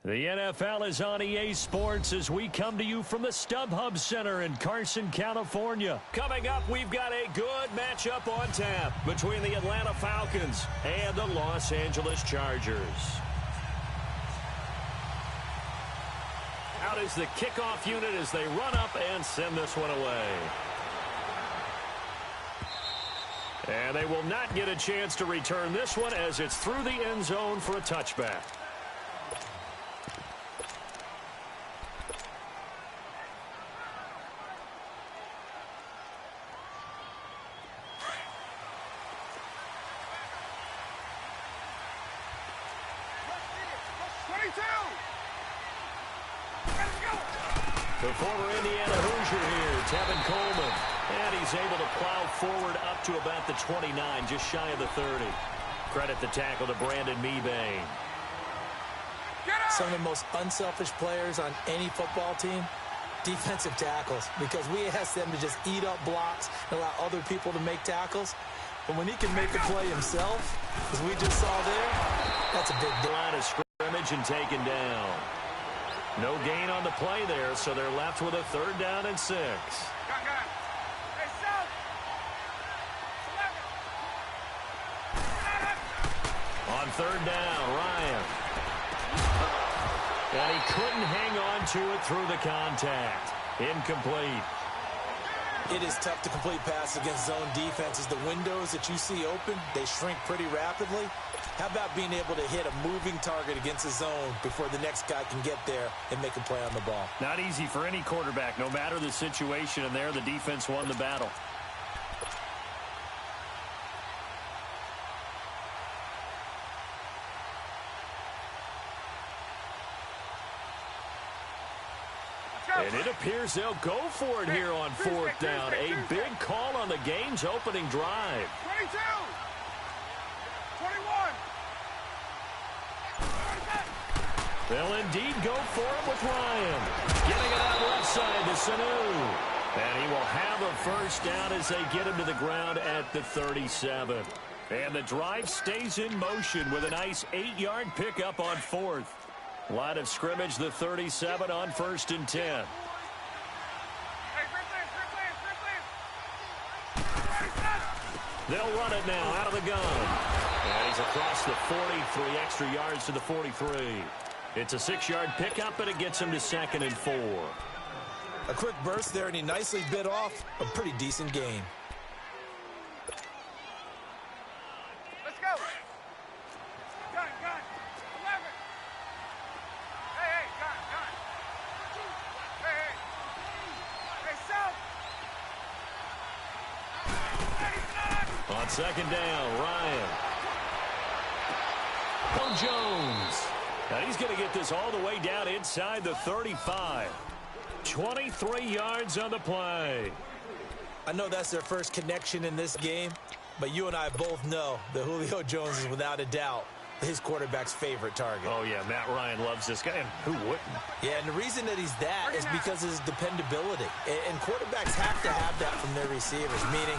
The NFL is on EA Sports as we come to you from the StubHub Center in Carson, California. Coming up, we've got a good matchup on tap between the Atlanta Falcons and the Los Angeles Chargers. Out is the kickoff unit as they run up and send this one away. And they will not get a chance to return this one as it's through the end zone for a touchback. The former Indiana Hoosier here, Tevin Coleman. And he's able to plow forward up to about the 29, just shy of the 30. Credit the tackle to Brandon Mebane. Some of the most unselfish players on any football team, defensive tackles, because we ask them to just eat up blocks and allow other people to make tackles. But when he can make a play himself, as we just saw there, that's a big deal. Line of scrimmage and taken down. No gain on the play there, so they're left with a 3rd down and 6. On 3rd down, Ryan. And he couldn't hang on to it through the contact. Incomplete. It is tough to complete passes against zone defenses. The windows that you see open, they shrink pretty rapidly. How about being able to hit a moving target against a zone before the next guy can get there and make a play on the ball? Not easy for any quarterback, no matter the situation, and there the defense won the battle. And it appears they'll go for it here on 4th down. A big call on the game's opening drive. 22! 21! They'll indeed go for it with Ryan. Getting it out left side to Sanu. And he will have a 1st down as they get him to the ground at the 37. And the drive stays in motion with a nice 8-yard pickup on 4th. Line of scrimmage, the 37 on 1st and 10. They'll run it now out of the gun. And he's across the 43 extra yards to the 43. It's a 6-yard pickup, and it gets him to 2nd and 4. A quick burst there, and he nicely bit off a pretty decent gain. Let's go. Gun. 11. Hey, gun. Hey, South. On 2nd down, Ryan. Jones. Now he's going to get this all the way down inside the 35. 23 yards on the play. I know that's their first connection in this game, but you and I both know that Julio Jones is without a doubt his quarterback's favorite target. Oh, yeah, Matt Ryan loves this guy, and who wouldn't? Yeah, and the reason that he's that is because of his dependability. And quarterbacks have to have that from their receivers, meaning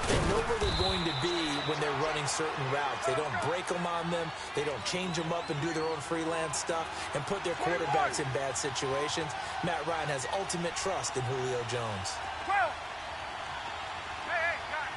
they know where they're going to be when they're running certain routes. They don't break them on them. They don't change them up and do their own freelance stuff and put their quarterbacks in bad situations. Matt Ryan has ultimate trust in Julio Jones. 12. Hey, gun.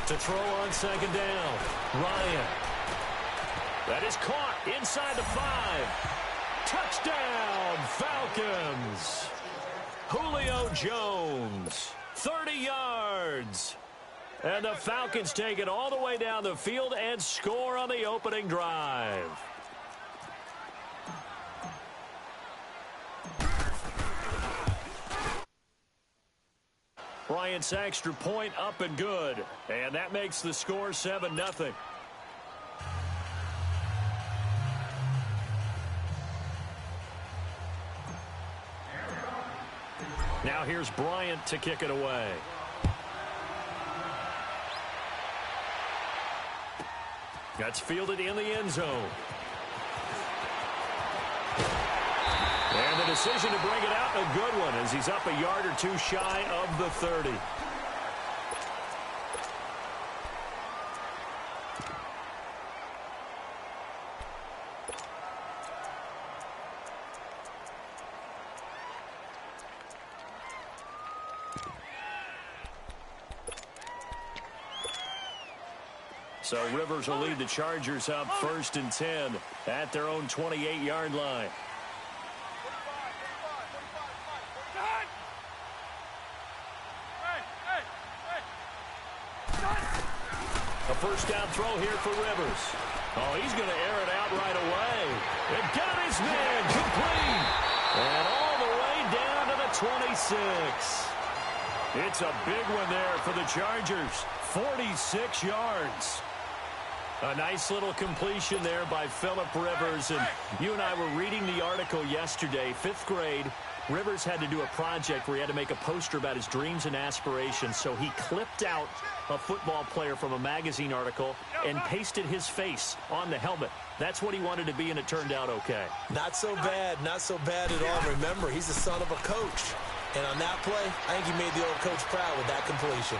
To throw on 2nd down, Ryan. That is caught inside the 5. Touchdown, Falcons. Julio Jones, 30 yards. And the Falcons take it all the way down the field and score on the opening drive. Ryan Saxter point up and good. And that makes the score 7-0. Now here's Bryant to kick it away. That's fielded in the end zone. And the decision to bring it out, a good one, as he's up a yard or two shy of the 30. So Rivers will lead the Chargers up 1st and 10 at their own 28-yard line. A first down throw here for Rivers. Oh, he's going to air it out right away. It got his man complete. And all the way down to the 26. It's a big one there for the Chargers. 46 yards. A nice little completion there by Phillip Rivers. And you and I were reading the article yesterday, 5th grade. Rivers had to do a project where he had to make a poster about his dreams and aspirations. So he clipped out a football player from a magazine article and pasted his face on the helmet. That's what he wanted to be, and it turned out okay. Not so bad at all. Remember, he's the son of a coach. And on that play, I think he made the old coach proud with that completion.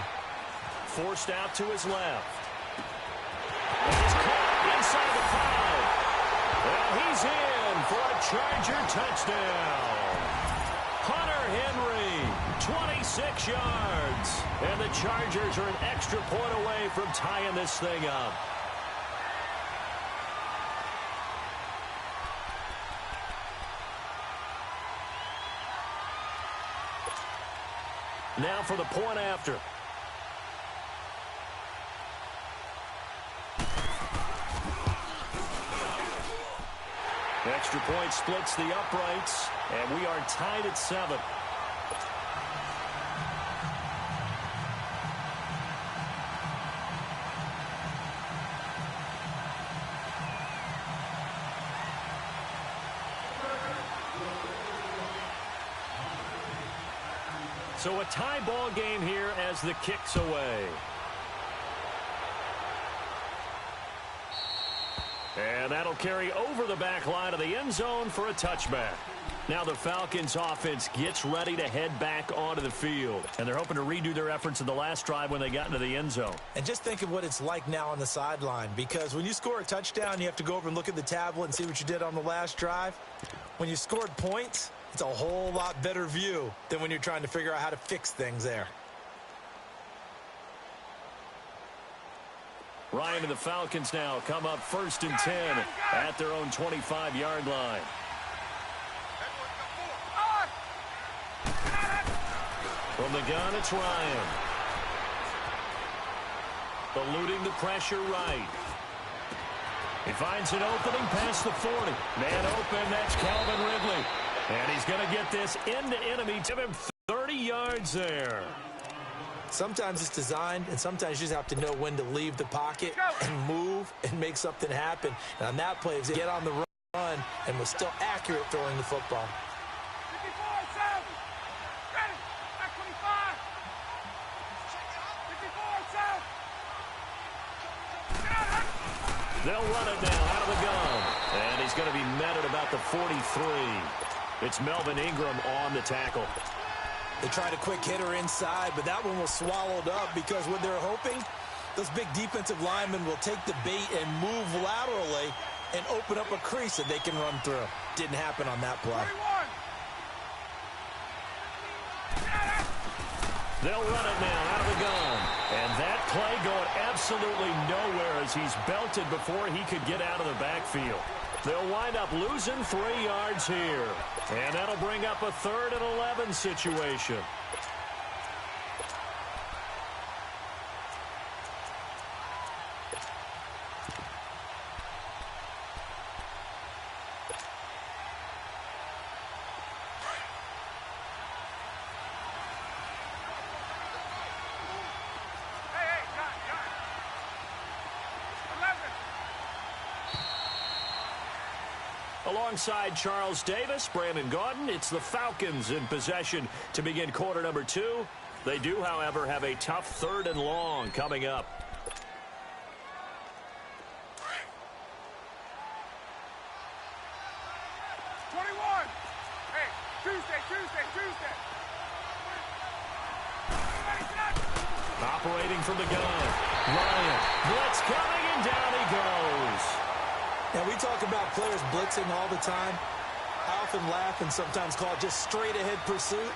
Forced out to his left. And he's caught inside the 5. And he's in for a Charger touchdown. Hunter Henry, 26 yards. And the Chargers are an extra point away from tying this thing up. Now for the point after. Extra point splits the uprights, and we are tied at 7. So a tie ball game here as the kick's away. And that'll carry over the back line of the end zone for a touchback. Now the Falcons offense gets ready to head back onto the field. And they're hoping to redo their efforts in the last drive when they got into the end zone. And just think of what it's like now on the sideline, because when you score a touchdown, you have to go over and look at the tablet and see what you did on the last drive. When you scored points, it's a whole lot better view than when you're trying to figure out how to fix things there. Ryan and the Falcons now come up 1st and 10 at their own 25-yard line. From the gun, it's Ryan. Eluding the pressure right. He finds an opening past the 40. Man open, that's Calvin Ridley. And he's going to get this into enemy. Give him 30 yards there. Sometimes it's designed, and sometimes you just have to know when to leave the pocket and move and make something happen. And on that play, get on the run and was still accurate throwing the football. 54-7. Ready. Back 25. 54-7. They'll run it now out of the gun. And he's going to be met at about the 43. It's Melvin Ingram on the tackle. They tried a quick hitter inside, but that one was swallowed up because what they're hoping, those big defensive linemen will take the bait and move laterally and open up a crease that they can run through. Didn't happen on that play. 41. They'll run it now out of the gun. And that play going absolutely nowhere as he's belted before he could get out of the backfield. They'll wind up losing 3 yards here. And that'll bring up a 3rd and 11 situation. Alongside Charles Davis, Brandon Gaudin, it's the Falcons in possession to begin quarter number 2. They do, however, have a tough 3rd and long coming up. Operating from the gun. Ryan. Blitz coming, and down he goes. Now, we talk about players blitzing all the time. I often laugh and sometimes call it just straight-ahead pursuit.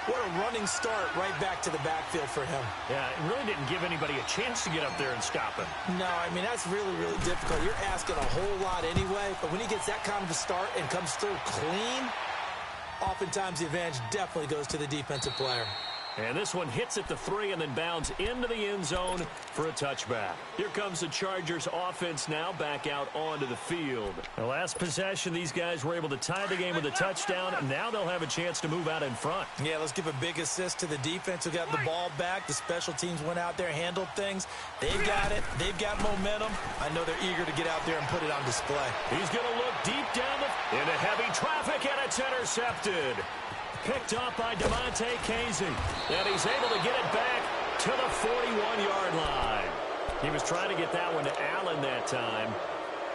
What a running start right back to the backfield for him. Yeah, it really didn't give anybody a chance to get up there and stop him. No, I mean, that's really, really difficult. You're asking a whole lot anyway, but when he gets that kind of a start and comes through clean, oftentimes the advantage definitely goes to the defensive player. And this one hits at the 3 and then bounds into the end zone for a touchback. Here comes the Chargers offense now back out onto the field. The last possession, these guys were able to tie the game with a touchdown, and now they'll have a chance to move out in front. Yeah, let's give a big assist to the defense who got the ball back. The special teams went out there, handled things. They've got it. They've got momentum. I know they're eager to get out there and put it on display. He's going to look deep down into heavy traffic, and it's intercepted. Picked off by DeMonte Casey. And he's able to get it back to the 41-yard line. He was trying to get that one to Allen that time.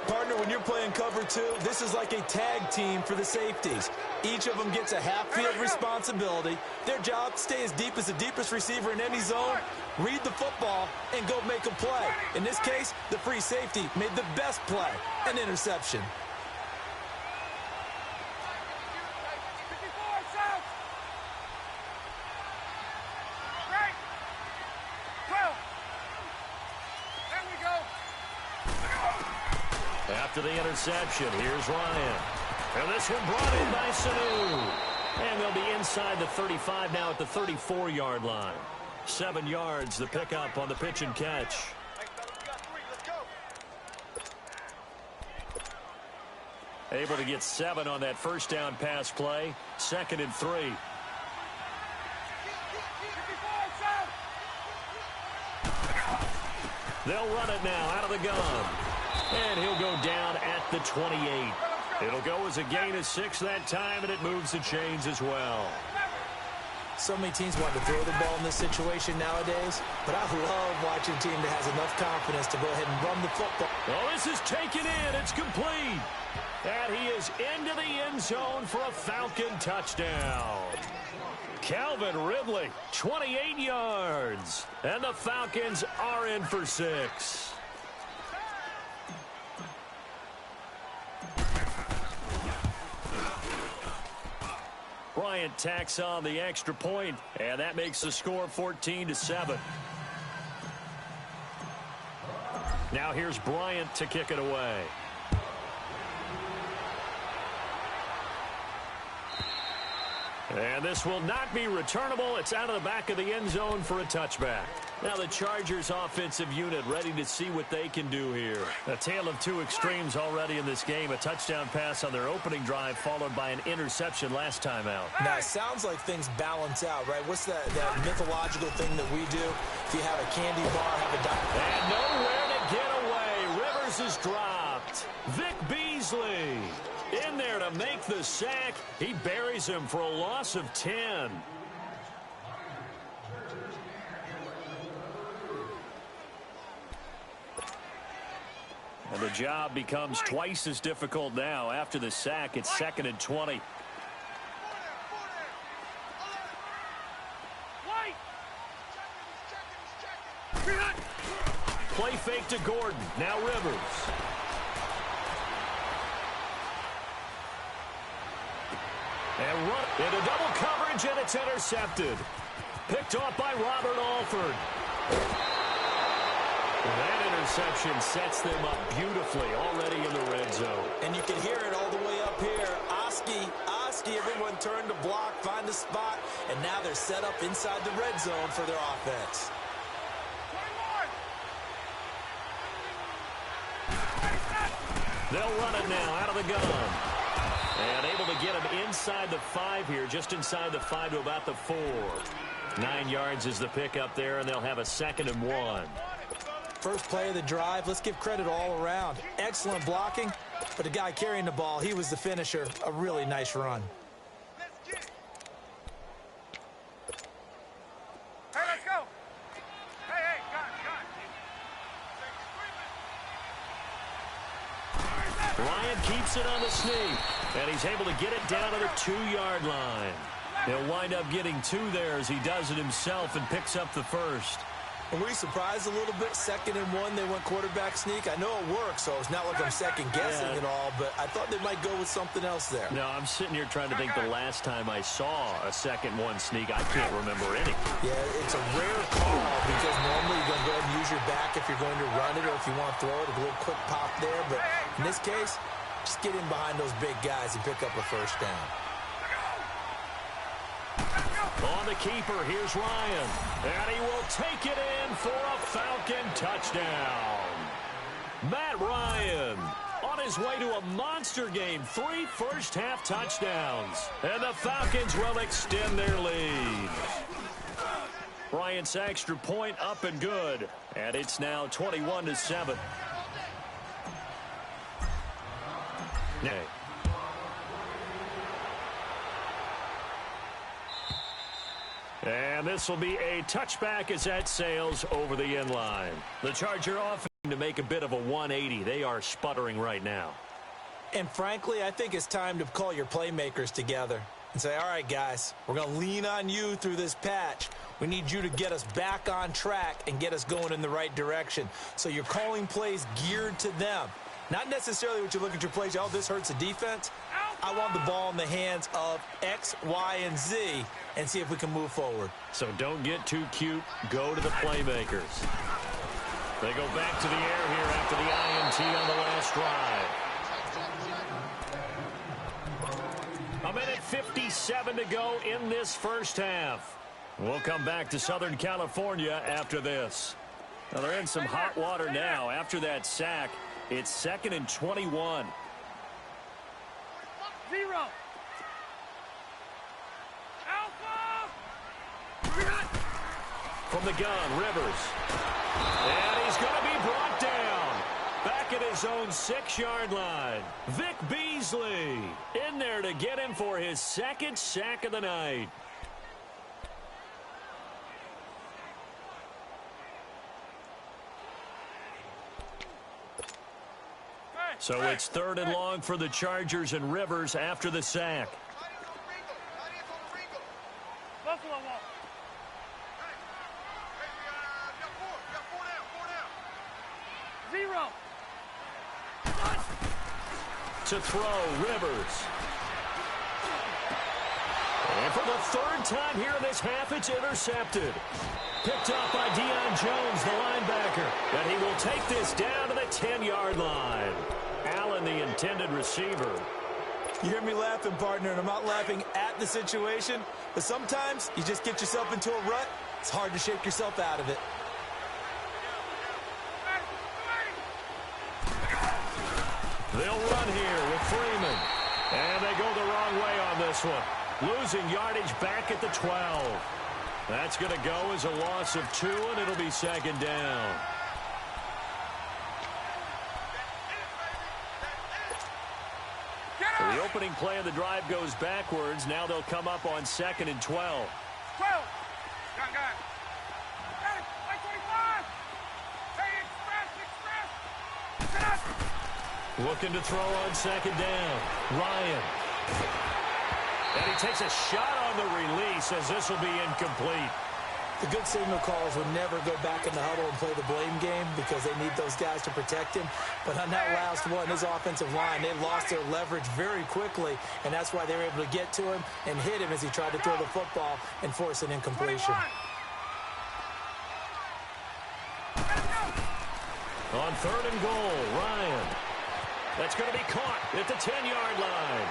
Partner, when you're playing cover 2, this is like a tag team for the safeties. Each of them gets a half-field responsibility. Their job, stay as deep as the deepest receiver in any zone, read the football, and go make a play. In this case, the free safety made the best play, an interception. After the interception, here's Ryan. And this one brought in by Sanu. And they'll be inside the 35 now at the 34-yard line. 7 yards, the pickup on the pitch and catch. Able to get 7 on that first down pass play. 2nd and 3. They'll run it now out of the gun. And he'll go down at the 28. It'll go as a gain of 6 that time, and it moves the chains as well. So many teams want to throw the ball in this situation nowadays, but I love watching a team that has enough confidence to go ahead and run the football. Oh, this is taken in. It's complete. And he is into the end zone for a Falcon touchdown. Calvin Ridley, 28 yards. And the Falcons are in for 6. Bryant tacks on the extra point, and that makes the score 14-7. Now here's Bryant to kick it away. And this will not be returnable. It's out of the back of the end zone for a touchback. Now the Chargers offensive unit ready to see what they can do here. A tale of 2 extremes already in this game. A touchdown pass on their opening drive followed by an interception last time out. Now, it sounds like things balance out, right? What's that mythological thing that we do? If you have a candy bar, have a dime. And nowhere to get away. Rivers is dropped. Vic Beasley in there to make the sack. He buries him for a loss of 10. And the job becomes twice as difficult now. After the sack, it's 2nd and 20. Play fake to Gordon. Now Rivers. And run into double coverage, and it's intercepted. Picked off by Robert Alford. That interception sets them up beautifully already in the red zone. And you can hear it all the way up here. Oski, everyone turned to block, find a spot, and now they're set up inside the red zone for their offense. They'll run it now out of the gun. And able to get him inside the 5 here, just inside the 5 to about the 4. 9 yards is the pickup there, and they'll have a 2nd and 1. First play of the drive, let's give credit all around. Excellent blocking, But the guy carrying the ball, he was the finisher. A really nice run. Hey, let's go. Hey, got. Ryan keeps it on the sneak, and he's able to get it down to the 2-yard line. He'll wind up getting 2 there as he does it himself and picks up the first. And were you surprised a little bit? 2nd and 1, they went quarterback sneak. I know it works, so it's not like I'm second-guessing at all, but I thought they might go with something else there. No, I'm sitting here trying to think the last time I saw a 2nd-1 sneak. I can't remember any. Yeah, it's a rare call because normally you're going to go ahead and use your back if you're going to run it or if you want to throw it, a little quick pop there. But in this case, just get in behind those big guys and pick up a first down. On the keeper, here's Ryan. And he will take it in for a Falcon touchdown. Matt Ryan on his way to a monster game. 3 first-half touchdowns. And the Falcons will extend their lead. Bryant's extra point up and good. And it's now 21-7. And this will be a touchback as that sails over the end line. The Charger offense to make a bit of a 180. They are sputtering right now. And frankly, I think it's time to call your playmakers together and say, all right, guys, we're going to lean on you through this patch. We need you to get us back on track and get us going in the right direction. So you're calling plays geared to them. Not necessarily what you look at your plays, oh, this hurts the defense. I want the ball in the hands of X, Y, and Z and see if we can move forward. So don't get too cute. Go to the playmakers. They go back to the air here after the INT on the last drive. A minute 57 to go in this first half. We'll come back to Southern California after this. Now they're in some hot water now after that sack. It's 2nd and 21. 0. Alpha! From the gun, Rivers. And he's going to be brought down. Back at his own 6-yard line. Vic Beasley in there to get him for his 2nd sack of the night. So it's 3rd and long for the Chargers and Rivers after the sack. Buffalo wall. 0. To throw, Rivers. And for the 3rd time here in this half, it's intercepted. Picked up by Deion Jones, the linebacker. And he will take this down to the 10-yard line. Allen, the intended receiver. You hear me laughing, partner, and I'm not laughing at the situation, but sometimes you just get yourself into a rut. It's hard to shake yourself out of it. They'll run here with Freeman. And they go the wrong way on this one. Losing yardage back at the 12. That's going to go as a loss of 2, and it'll be 2nd down. The opening play of the drive goes backwards. Now they'll come up on 2nd and 12. 12. Got it. Got it. 25. Hey, express. Looking to throw on 2nd down. Ryan. And he takes a shot on the release as this will be incomplete. The good signal callers would never go back in the huddle and play the blame game because they need those guys to protect him. But on that last one, his offensive line, they lost their leverage very quickly, and that's why they were able to get to him and hit him as he tried to throw the football and force an incompletion. 21. On 3rd and goal, Ryan. That's going to be caught at the 10-yard line.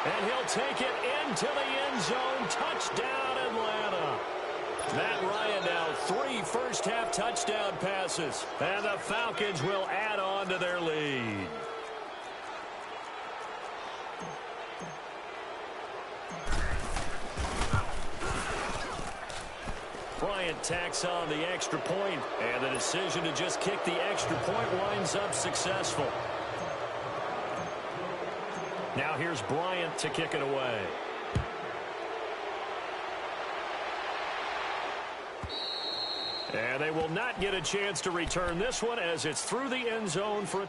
And he'll take it into the end zone. Touchdown, Atlanta. Matt Ryan now 3 first-half touchdown passes. And the Falcons will add on to their lead. Bryant tacks on the extra point, and the decision to just kick the extra point winds up successful. Now here's Bryant to kick it away. And they will not get a chance to return this one as it's through the end zone for a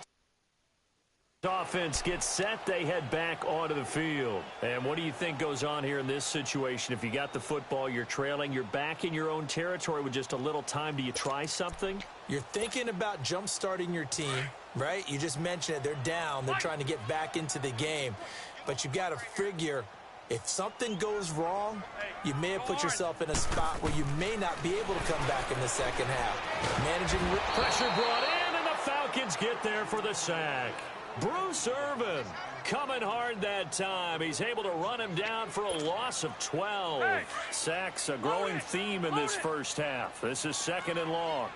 offense gets set. They head back onto the field. And what do you think goes on here in this situation? If you got the football, you're trailing, you're back in your own territory with just a little time. Do you try something? You're thinking about jump-starting your team, right? You just mentioned it. They're down. They're trying to get back into the game. But you've got to figure if something goes wrong, you may have put yourself in a spot where you may not be able to come back in the second half. Managing pressure brought in, and the Falcons get there for the sack. Bruce Irvin coming hard that time. He's able to run him down for a loss of 12. Sacks a growing theme in this first half. This is 2nd and long.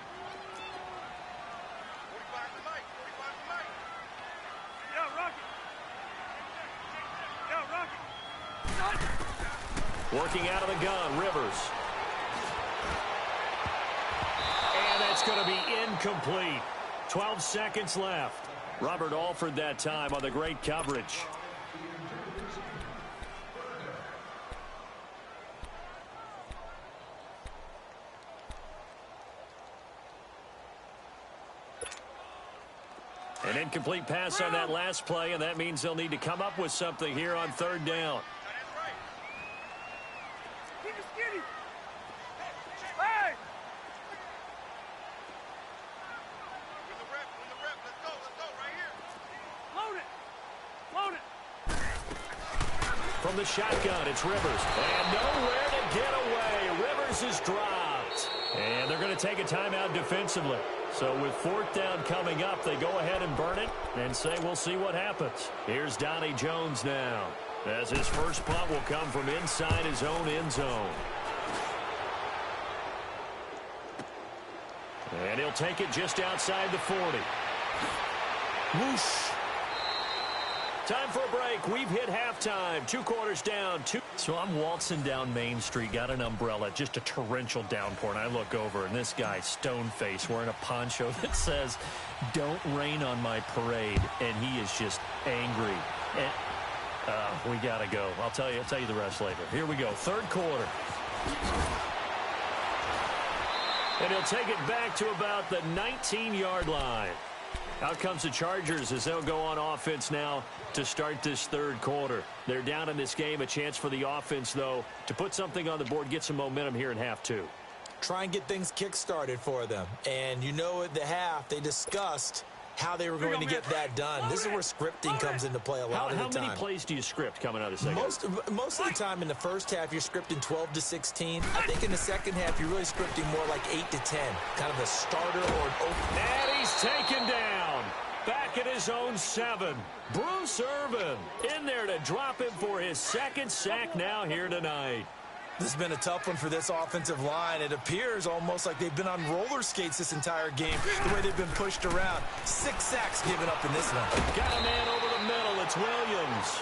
Working out of the gun, Rivers. And that's going to be incomplete. 12 seconds left. Robert Alford that time on the great coverage. An incomplete pass on that last play, and that means they'll need to come up with something here on 3rd down. From the shotgun, it's Rivers. And nowhere to get away. Rivers is dropped. And they're going to take a timeout defensively. So with 4th down coming up, they go ahead and burn it and say we'll see what happens. Here's Donnie Jones now, as his first punt will come from inside his own end zone. And he'll take it just outside the 40. Whoosh. Time for a break. We've hit halftime. 2 quarters down. So I'm waltzing down Main Street, got an umbrella, just a torrential downpour, and I look over, and this guy, stone-faced, wearing a poncho that says, "Don't rain on my parade," and he is just angry. And we got to go. I'll tell you the rest later. Here we go. 3rd quarter. And he'll take it back to about the 19-yard line. Out comes the Chargers as they'll go on offense now to start this 3rd quarter. They're down in this game. A chance for the offense, though, to put something on the board, get some momentum here in half 2. Try and get things kick-started for them. And you know at the half, they discussed how they were going to get that done. This is where scripting comes into play a lot of the time. How many plays do you script coming out of the second? Most of the time in the first half, you're scripting 12 to 16. I think in the second half, you're really scripting more like 8 to 10. Kind of a starter or an open. And he's taken down. Back at his own 7. Bruce Irvin in there to drop him for his 2nd sack now here tonight. This has been a tough one for this offensive line. It appears almost like they've been on roller skates this entire game, the way they've been pushed around. 6 sacks given up in this one. Got a man over the middle. It's Williams.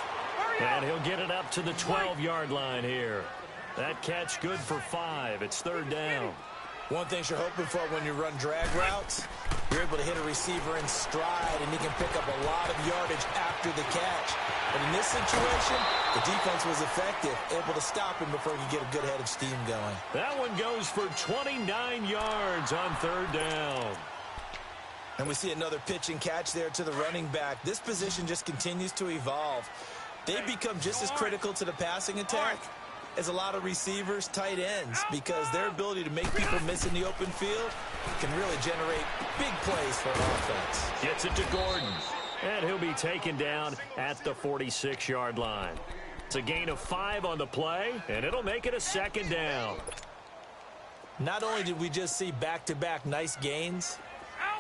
And he'll get it up to the 12-yard line here. That catch good for 5. It's 3rd down. One thing you're hoping for when you run drag routes, you're able to hit a receiver in stride, and he can pick up a lot of yardage after the catch. But in this situation, the defense was effective, able to stop him before he could get a good head of steam going. That one goes for 29 yards on 3rd down. And we see another pitch and catch there to the running back. This position just continues to evolve. They become just as critical to the passing attack as a lot of receivers, tight ends, because their ability to make people miss in the open field can really generate big plays for an offense. Gets it to Gordon, and he'll be taken down at the 46-yard line. It's a gain of 5 on the play, and it'll make it a 2nd down. Not only did we just see back-to-back nice gains,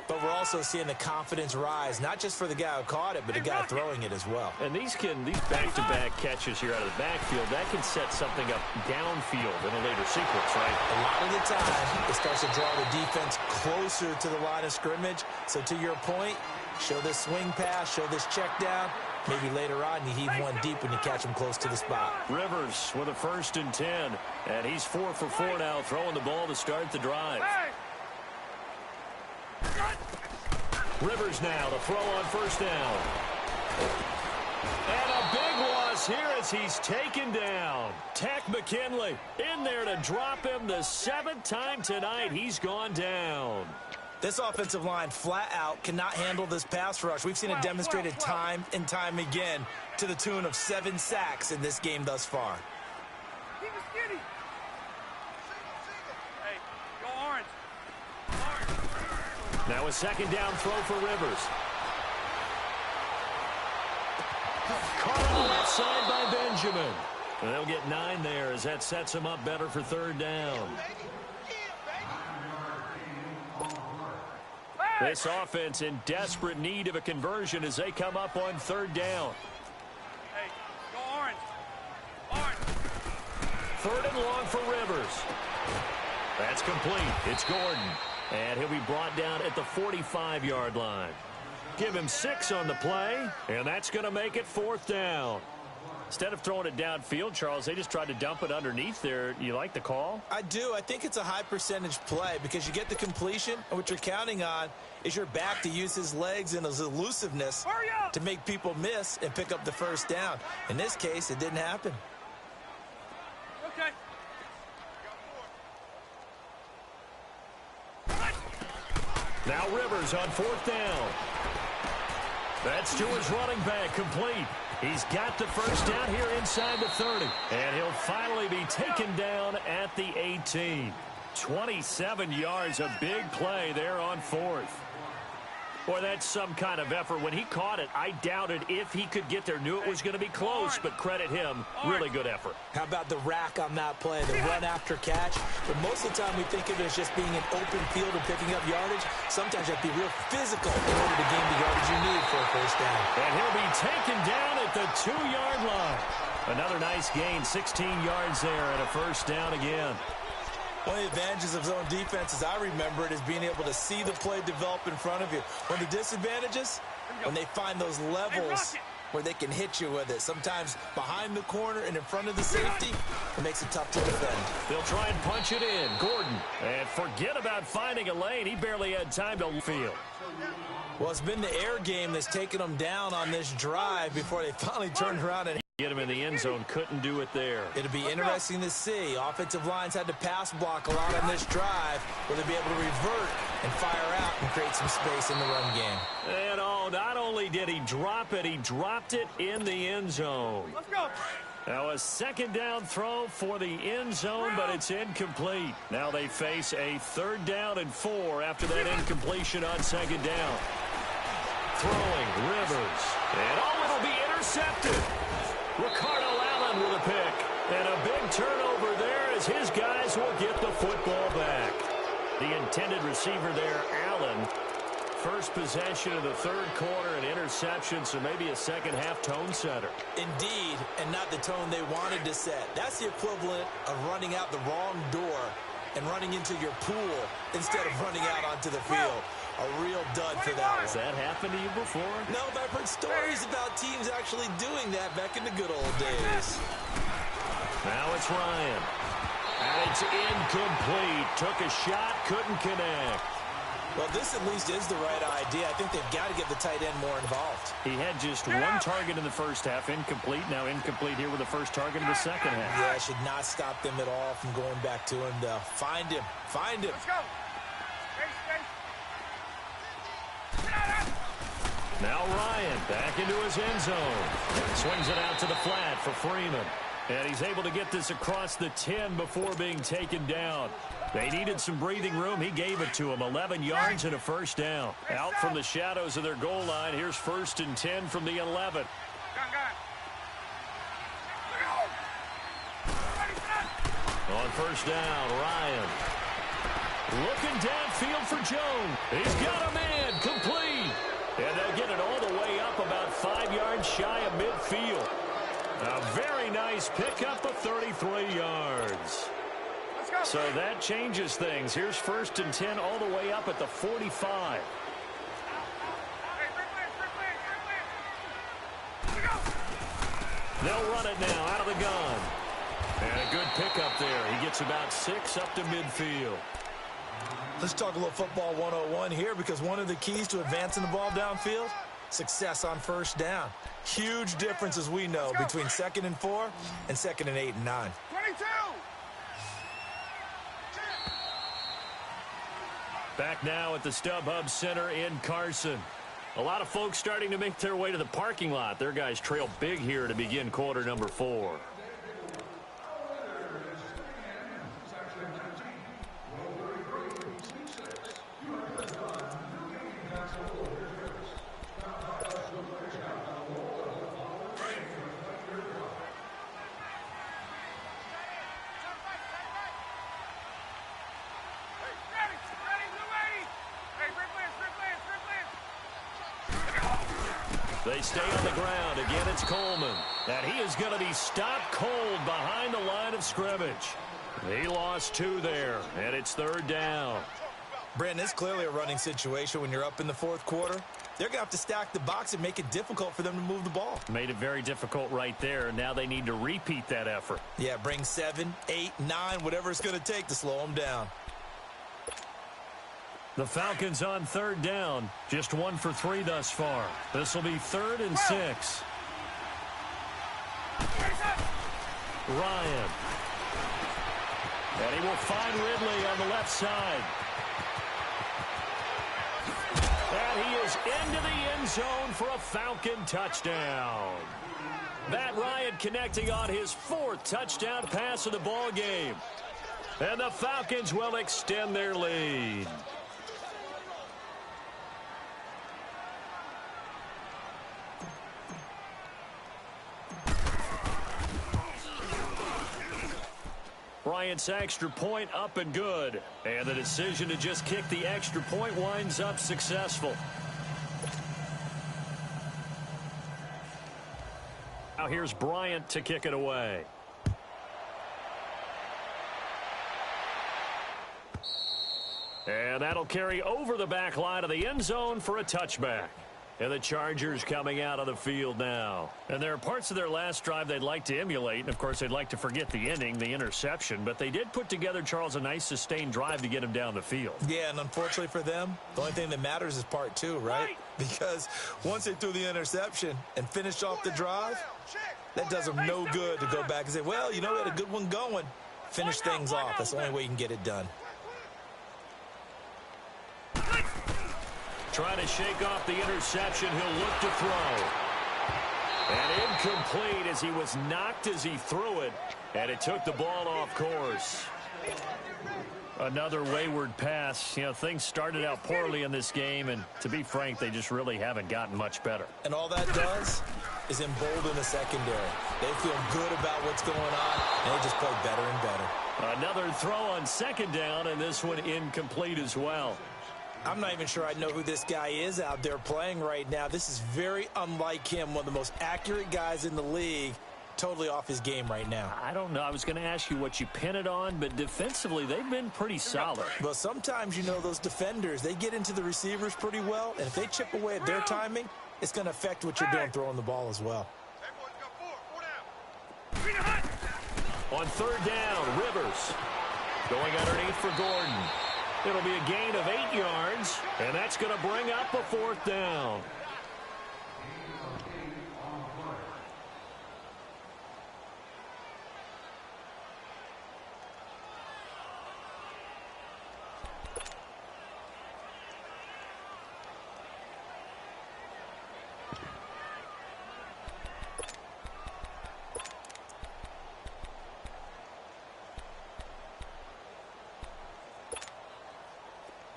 but we're also seeing the confidence rise, not just for the guy who caught it, but the guy throwing it as well. And these back-to-back catches here out of the backfield, that can set something up downfield in a later sequence, right? A lot of the time, it starts to draw the defense closer to the line of scrimmage. So to your point, show this swing pass, show this check down. Maybe later on, you heave one deep when you catch him close to the spot. Rivers with a 1st and 10, and he's 4 for 4 now, throwing the ball to start the drive. Rivers now to throw on 1st down. And a big this here as he's taken down. Tech McKinley in there to drop him the 7th time tonight. He's gone down. This offensive line flat out cannot handle this pass rush. We've seen it demonstrated time and time again to the tune of 7 sacks in this game thus far. Keep it skinny. Hey, go orange. Orange. Now a second down throw for Rivers. Caught on the left side by Benjamin. And they'll get 9 there as that sets him up better for 3rd down. This offense in desperate need of a conversion as they come up on 3rd down. Hey, go orange. Orange. 3rd and long for Rivers. That's complete. It's Gordon. And he'll be brought down at the 45-yard line. Give him 6 on the play, and that's going to make it 4th down. Instead of throwing it downfield, Charles, they just tried to dump it underneath there. You like the call? I do. I think it's a high percentage play because you get the completion, and what you're counting on is your back to use his legs and his elusiveness to make people miss and pick up the 1st down. In this case, it didn't happen. Okay. Now Rivers on 4th down. That's to his running back, complete. He's got the 1st down here inside the 30. And he'll finally be taken down at the 18. 27 yards, a big play there on 4th. Boy, that's some kind of effort. When he caught it, I doubted if he could get there. Knew it was going to be close, but credit him. Really good effort. How about the rack on that play, the run after catch? But most of the time we think of it as just being an open field and picking up yardage. Sometimes you have to be real physical in order to gain the yardage you need for a 1st down. And he'll be taken down at the 2-yard line. Another nice gain, 16 yards there and a 1st down again. One of the advantages of zone defense, as I remember it, is being able to see the play develop in front of you. One of the disadvantages, when they find those levels where they can hit you with it. Sometimes behind the corner and in front of the safety, it makes it tough to defend. They'll try and punch it in. Gordon. And forget about finding a lane. He barely had time to field. Well, it's been the air game that's taken them down on this drive before they finally turned around and get him in the end zone. Couldn't do it there. It'll be interesting to see. Offensive lines had to pass block a lot on this drive. Will they be able to revert and fire out and create some space in the run game? And not only did he drop it, he dropped it in the end zone. Let's go. Now a 2nd down throw for the end zone, but it's incomplete. Now they face a 3rd down and 4 after that incompletion on 2nd down. Throwing Rivers. And it'll be intercepted. Ricardo Allen with a pick. And a big turnover there as his guys will get the football back. The intended receiver there, Allen. First possession of the 3rd quarter, an interception, so maybe a second-half tone setter. Indeed, and not the tone they wanted to set. That's the equivalent of running out the wrong door and running into your pool instead of running out onto the field. A real dud for that one. Has that happened to you before? No, but I've heard stories about teams actually doing that back in the good old days. Now it's Ryan. And it's incomplete. Took a shot, couldn't connect. Well, this at least is the right idea. I think they've got to get the tight end more involved. He had just one target in the 1st half, incomplete. Now incomplete here with the 1st target in the 2nd half. Yeah, it should not stop them at all from going back to him, though. Find him. Find him. Let's go. Now Ryan back into his end zone. Swings it out to the flat for Freeman. And he's able to get this across the 10 before being taken down. They needed some breathing room. He gave it to him. 11 yards and a 1st down. Out from the shadows of their goal line. Here's 1st and 10 from the 11. On 1st down, Ryan. Looking downfield for Jones. He's got a man. Complete. And they'll get it all the way up about 5 yards shy of midfield. A very nice pickup of 33 yards. So that changes things. Here's 1st and 10 all the way up at the 45. They'll run it now out of the gun. And a good pickup there. He gets about 6 up to midfield. Let's talk a little football 101 here, because one of the keys to advancing the ball downfield success on first down. Huge difference, as we know, between 2nd and 4 and 2nd and 8 and 9. 22! Back now at the StubHub Center in Carson. A lot of folks starting to make their way to the parking lot. Their guys trail big here to begin quarter number 4. They stay on the ground. Again, it's Coleman. And he is going to be stopped cold behind the line of scrimmage. He lost 2 there, and it's 3rd down. Brandon, it's clearly a running situation when you're up in the 4th quarter. They're going to have to stack the box and make it difficult for them to move the ball. Made it very difficult right there. Now they need to repeat that effort. Yeah, bring 7, 8, 9, whatever it's going to take to slow them down. The Falcons on 3rd down. Just 1 for 3 thus far. This will be 3rd and 6. Ryan. And he will find Ridley on the left side. And he is into the end zone for a Falcon touchdown. Matt Ryan connecting on his 4th touchdown pass of the ball game. And the Falcons will extend their lead. Bryant's extra point up and good. And the decision to just kick the extra point winds up successful. Now here's Bryant to kick it away. And that'll carry over the back line of the end zone for a touchback. And the Chargers coming out of the field now. And there are parts of their last drive they'd like to emulate. And, of course, they'd like to forget the inning, the interception. But they did put together, Charles, a nice sustained drive to get him down the field. Yeah, and unfortunately for them, the only thing that matters is part 2, right? Because once they threw the interception and finished off the drive, that does them no good to go back and say, well, you know, we had a good one going. Finish things off. That's the only way you can get it done. Trying to shake off the interception. He'll look to throw. And incomplete as he was knocked as he threw it. And it took the ball off course. Another wayward pass. You know, things started out poorly in this game. And to be frank, they just really haven't gotten much better. And all that does is embolden the secondary. They feel good about what's going on. And they just play better and better. Another throw on 2nd down. And this one incomplete as well. I'm not even sure I know who this guy is out there playing right now. This is very unlike him, one of the most accurate guys in the league, totally off his game right now. I don't know. I was going to ask you what you pin it on, but defensively, they've been pretty solid. Well, sometimes, you know, those defenders, they get into the receivers pretty well, and if they chip away at their timing, it's going to affect what you're doing throwing the ball as well. On 3rd down, Rivers going underneath for Gordon. It'll be a gain of 8 yards, and that's going to bring up a 4th down.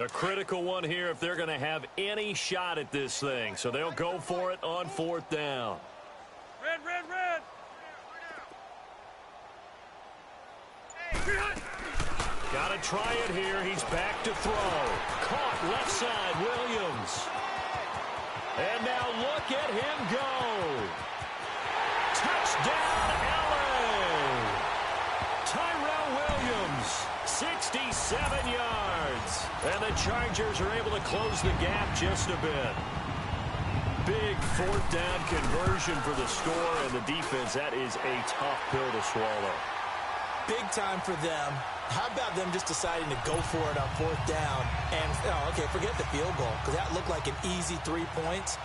A critical one here if they're going to have any shot at this thing. So they'll go for it on 4th down. Red, red, red. Got to try it here. He's back to throw. Caught left side, Williams. And now look at him go. Touchdown, LA. Tyrell Williams, 67 yards. And the Chargers are able to close the gap just a bit. Big 4th down conversion for the score, and the defense, that is a tough pill to swallow. Big time for them. How about them just deciding to go for it on 4th down? And, oh, okay, forget the field goal, because that looked like an easy 3 points.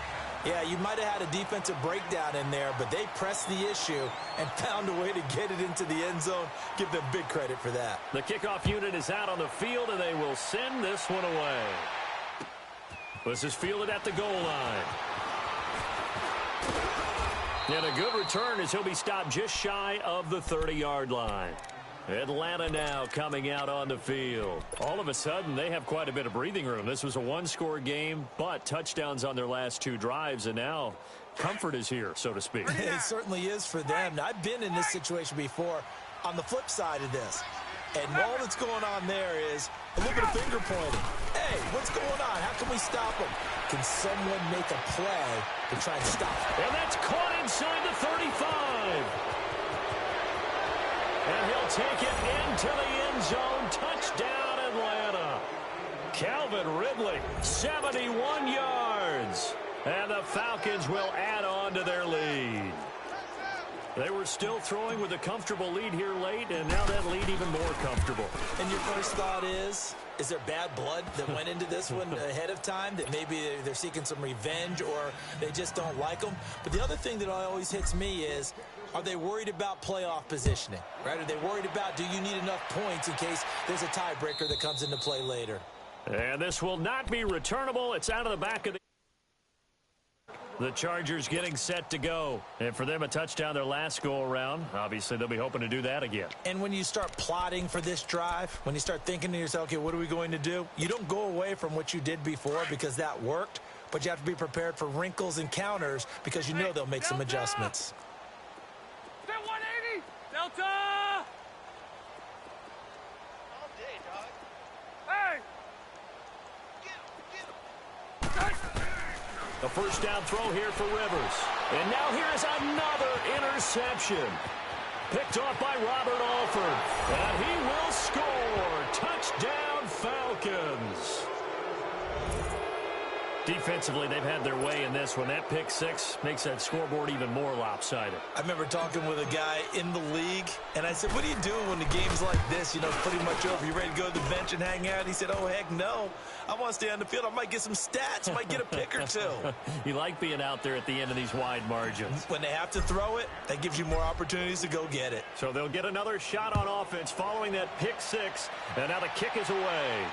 Yeah, you might have had a defensive breakdown in there, but they pressed the issue and found a way to get it into the end zone. Give them big credit for that. The kickoff unit is out on the field, and they will send this one away. This is fielded at the goal line. And a good return as he'll be stopped just shy of the 30-yard line. Atlanta now coming out on the field. All of a sudden, they have quite a bit of breathing room. This was a one-score game, but touchdowns on their last 2 drives, and now comfort is here, so to speak. It certainly is for them. Now, I've been in this situation before on the flip side of this. And all that's going on there is a little bit of finger pointing. Hey, what's going on? How can we stop them? Can someone make a play to try and stop them? And that's caught inside the 35. And he'll take it into the end zone. Touchdown, Atlanta. Calvin Ridley, 71 yards. And the Falcons will add on to their lead. They were still throwing with a comfortable lead here late, and now that lead even more comfortable. And your first thought is there bad blood that went into this one ahead of time, that maybe they're seeking some revenge or they just don't like them? But the other thing that always hits me is, are they worried about playoff positioning, right? Are they worried about, do you need enough points in case there's a tiebreaker that comes into play later? And this will not be returnable. It's out of the back of the Chargers getting set to go. And for them, a touchdown their last go-around. Obviously, they'll be hoping to do that again. And when you start plotting for this drive, when you start thinking to yourself, okay, what are we going to do? You don't go away from what you did before because that worked, but you have to be prepared for wrinkles and counters because you know they'll make some adjustments. 180! Delta! All day, dog. Hey! The first down throw here for Rivers. And now here is another interception. Picked off by Robert Alford. And he will score. Touchdown, Falcons. Defensively, they've had their way in this one. That pick six makes that scoreboard even more lopsided. I remember talking with a guy in the league, and I said, what do you do when the game's like this? You know, pretty much over. You ready to go to the bench and hang out? He said, oh, heck no. I want to stay on the field. I might get some stats. I might get a pick or two. You like being out there at the end of these wide margins. When they have to throw it, that gives you more opportunities to go get it. So they'll get another shot on offense following that pick six, and now the kick is away.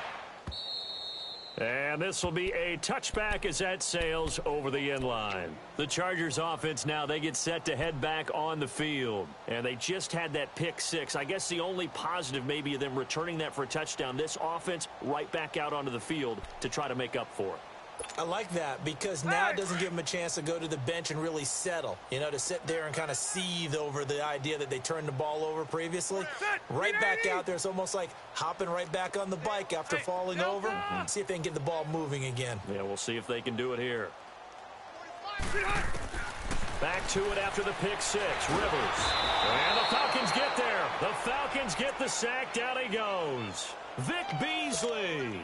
And this will be a touchback as that sails over the end line. The Chargers offense now, they get set to head back on the field. And they just had that pick six. I guess the only positive maybe of them returning that for a touchdown. This offense right back out onto the field to try to make up for it. I like that because now it doesn't give them a chance to go to the bench and really settle. You know, to sit there and kind of seethe over the idea that they turned the ball over previously. Right back out there. It's almost like hopping right back on the bike after falling over. See if they can get the ball moving again. Yeah, we'll see if they can do it here. Back to it after the pick six. Rivers. And the Falcons get there. The Falcons get the sack. Down he goes. Vic Beasley.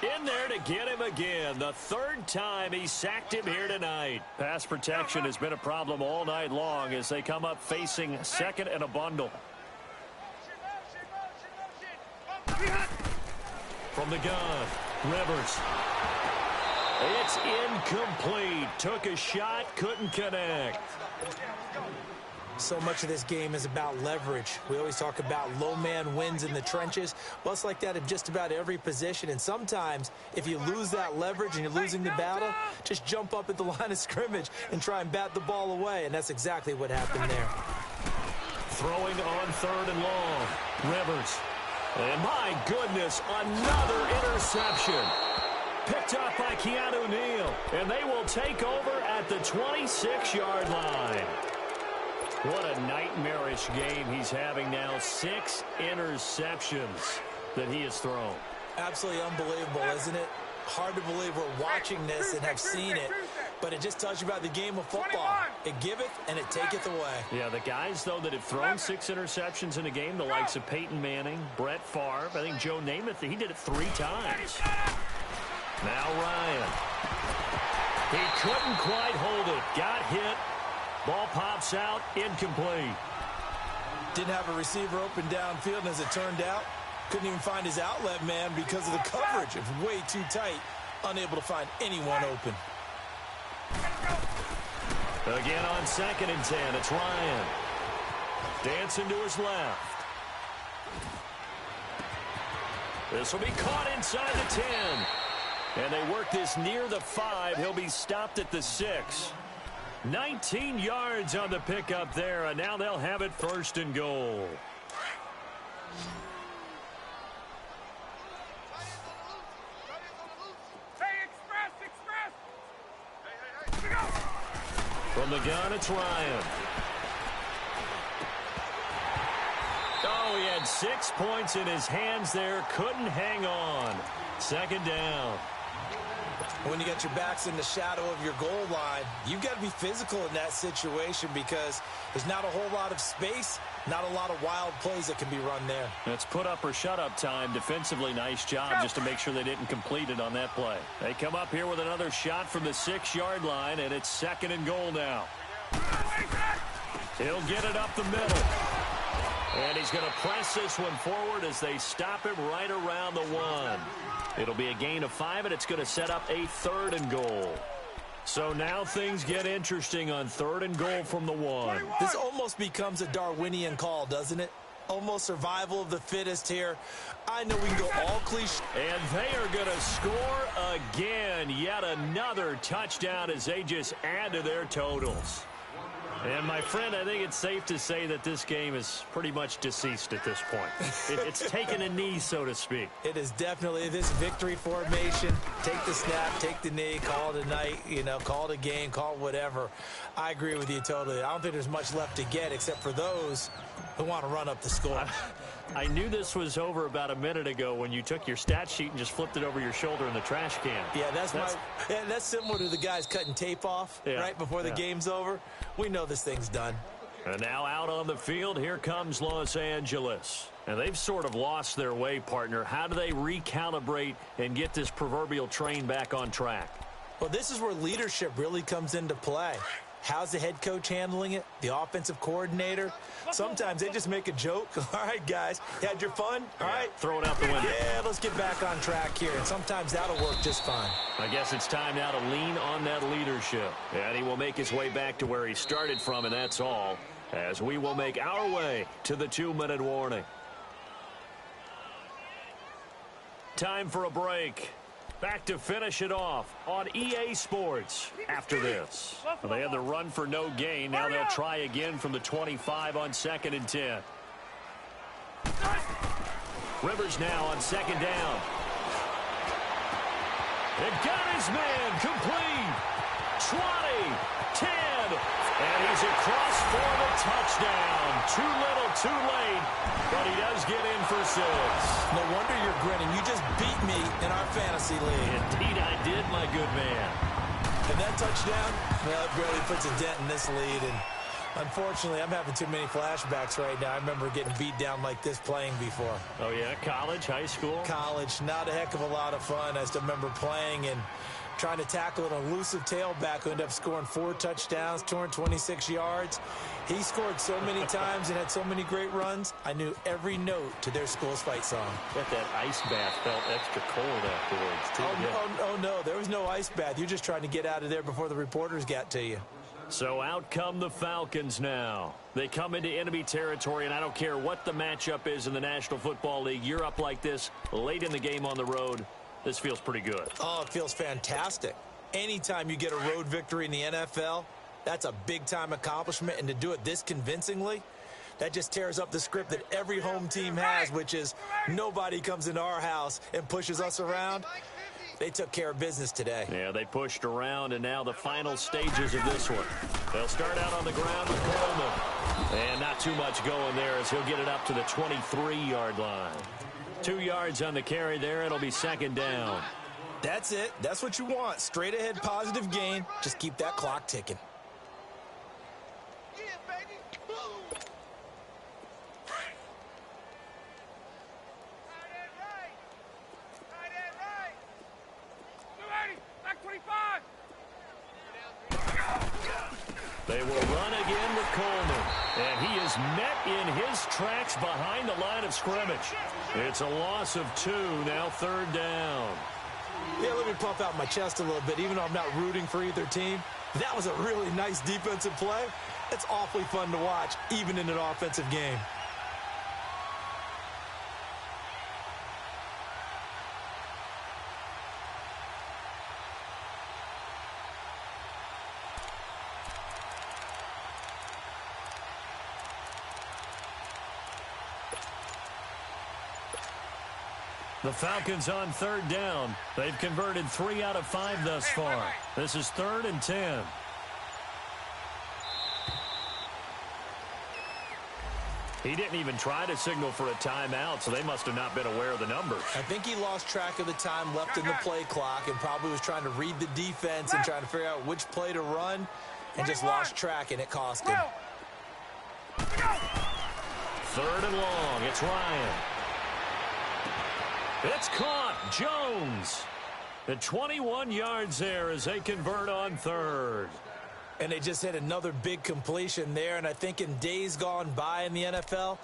In there to get him again. The third time he sacked him here tonight. Pass protection has been a problem all night long as they come up facing second and a bundle. From the gun, Rivers. It's incomplete. Took a shot, couldn't connect. So much of this game is about leverage. We always talk about low man wins in the trenches. Well, it's like that in just about every position. And sometimes, if you lose that leverage and you're losing the battle, just jump up at the line of scrimmage and try and bat the ball away. And that's exactly what happened there. Throwing on third and long. Rivers. And my goodness, another interception. Picked up by Keanu Neal. And they will take over at the 26-yard line. What a nightmarish game he's having now. 6 interceptions that he has thrown. Absolutely unbelievable, isn't it? Hard to believe we're watching this and have seen it, but it just tells you about the game of football. It giveth and it taketh away. Yeah, the guys, though, that have thrown 6 interceptions in a game, the likes of Peyton Manning, Brett Favre, I think Joe Namath, he did it 3 times. Now Ryan. He couldn't quite hold it. Got hit. Ball pops out, incomplete. Didn't have a receiver open downfield, and as it turned out, couldn't even find his outlet man because of the coverage. It was way too tight, unable to find anyone open. Again on 2nd and 10, it's Ryan. Dancing to his left. This will be caught inside the 10. And they work this near the 5. He'll be stopped at the 6. 19 yards on the pickup there, and now they'll have it 1st and goal. From the gun, it's Ryan. Oh, he had 6 points in his hands there. Couldn't hang on. 2nd down. When you got your backs in the shadow of your goal line, you've got to be physical in that situation because there's not a whole lot of space, not a lot of wild plays that can be run there. It's put up or shut up time. Defensively, nice job just to make sure they didn't complete it on that play. They come up here with another shot from the 6-yard line, and it's 2nd and goal now. He'll get it up the middle. And he's going to press this one forward as they stop him right around the 1. It'll be a gain of 5, and it's going to set up a 3rd and goal. So now things get interesting on 3rd and goal from the 1. This almost becomes a Darwinian call, doesn't it? Almost survival of the fittest here. I know we can go all cliche. And they are going to score again. Yet another touchdown as they just add to their totals. And, my friend, I think it's safe to say that this game is pretty much deceased at this point. It's taken a knee, so to speak. It is definitely this victory formation. Take the snap, take the knee, call it a night, call it a game, call it whatever. I agree with you totally. I don't think there's much left to get except for those who want to run up the score. I knew this was over about a minute ago when you took your stat sheet and just flipped it over your shoulder in the trash can. Yeah, that's similar to the guys cutting tape off right before the game's over. We know this thing's done. And now out on the field, here comes Los Angeles. And they've sort of lost their way, partner. How do they recalibrate and get this proverbial train back on track? Well, this is where leadership really comes into play. How's the head coach handling it? The offensive coordinator? Sometimes they just make a joke. All right, guys, you had your fun? All right. Throw it out the window. Yeah, let's get back on track here. And sometimes that'll work just fine. I guess it's time now to lean on that leadership. And he will make his way back to where he started from, and that's all, as we will make our way to the 2-minute warning. Time for a break. Back to finish it off on EA Sports after this. Well, they had the run for no gain. Now they'll try again from the 25 on 2nd and 10. Rivers now on 2nd down. It got his man complete. 20, 10, and he's across for the touchdown. Too little, too late, but he does get in for 6. No wonder you're grinning. You just beat me in our fantasy league. Indeed I did, my good man. And that touchdown, well, it barely puts a dent in this lead. And unfortunately, I'm having too many flashbacks right now. I remember getting beat down like this playing before. Oh, yeah? College, high school? College. Not a heck of a lot of fun. I still remember playing and trying to tackle an elusive tailback who ended up scoring 4 touchdowns, 226 yards. He scored so many times and had so many great runs. I knew every note to their school's fight song. Bet that ice bath felt extra cold afterwards, too. Oh, no, there was no ice bath. You're just trying to get out of there before the reporters got to you. So out come the Falcons now. They come into enemy territory, and I don't care what the matchup is in the National Football League. You're up like this late in the game on the road. This feels pretty good. Oh, it feels fantastic. Anytime you get a road victory in the NFL, that's a big-time accomplishment. And to do it this convincingly, that just tears up the script that every home team has, which is nobody comes into our house and pushes us around. They took care of business today. Yeah, they pushed around, and now the final stages of this one. They'll start out on the ground with Coleman. And not too much going there as he'll get it up to the 23-yard line. 2 yards on the carry there. It'll be 2nd down. That's it. That's what you want. Straight ahead, positive gain. Just keep that clock ticking. Yeah, baby. Boom. Tight end right. Tight end right. 280. Back 25. They will run again with Coleman. And he is met in his tracks behind the line of scrimmage. It's a loss of 2, now 3rd down. Yeah, let me puff out my chest a little bit. Even though I'm not rooting for either team, That was a really nice defensive play. It's awfully fun to watch, even in an offensive game. The Falcons on third down. They've converted 3 out of 5 thus far. This is 3rd and 10. He didn't even try to signal for a timeout, so they must have not been aware of the numbers. I think he lost track of the time left in the play clock and probably was trying to read the defense and trying to figure out which play to run and just lost track, and it cost him. 3rd and long. It's Ryan. It's caught. Jones. The 21 yards there as they convert on 3rd. And they just hit another big completion there. And I think in days gone by in the NFL,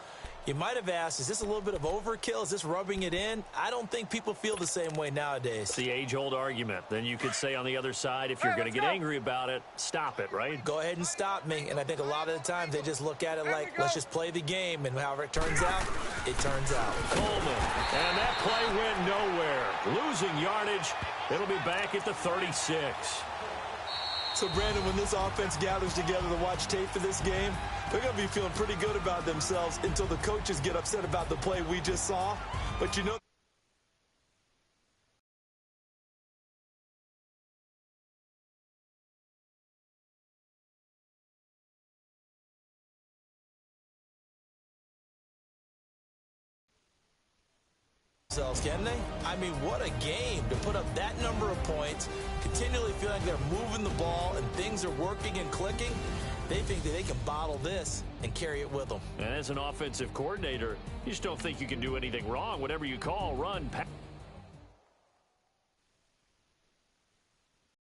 you might have asked, is this a little bit of overkill? Is this rubbing it in? I don't think people feel the same way nowadays. It's the age-old argument. Then you could say on the other side, if you're going to get angry about it, stop it, right? Go ahead and stop me. And I think a lot of the times they just look at it like, let's just play the game. And however it turns out, it turns out. Coleman. And that play went nowhere. Losing yardage. It'll be back at the 36. So, Brandon, when this offense gathers together to watch tape for this game, they're going to be feeling pretty good about themselves until the coaches get upset about the play we just saw. But you know, can they? I mean, what a game to put up that number of points, continually feel like they're moving the ball and things are working and clicking. They think that they can bottle this and carry it with them. And as an offensive coordinator, you just don't think you can do anything wrong. Whatever you call, run, pass.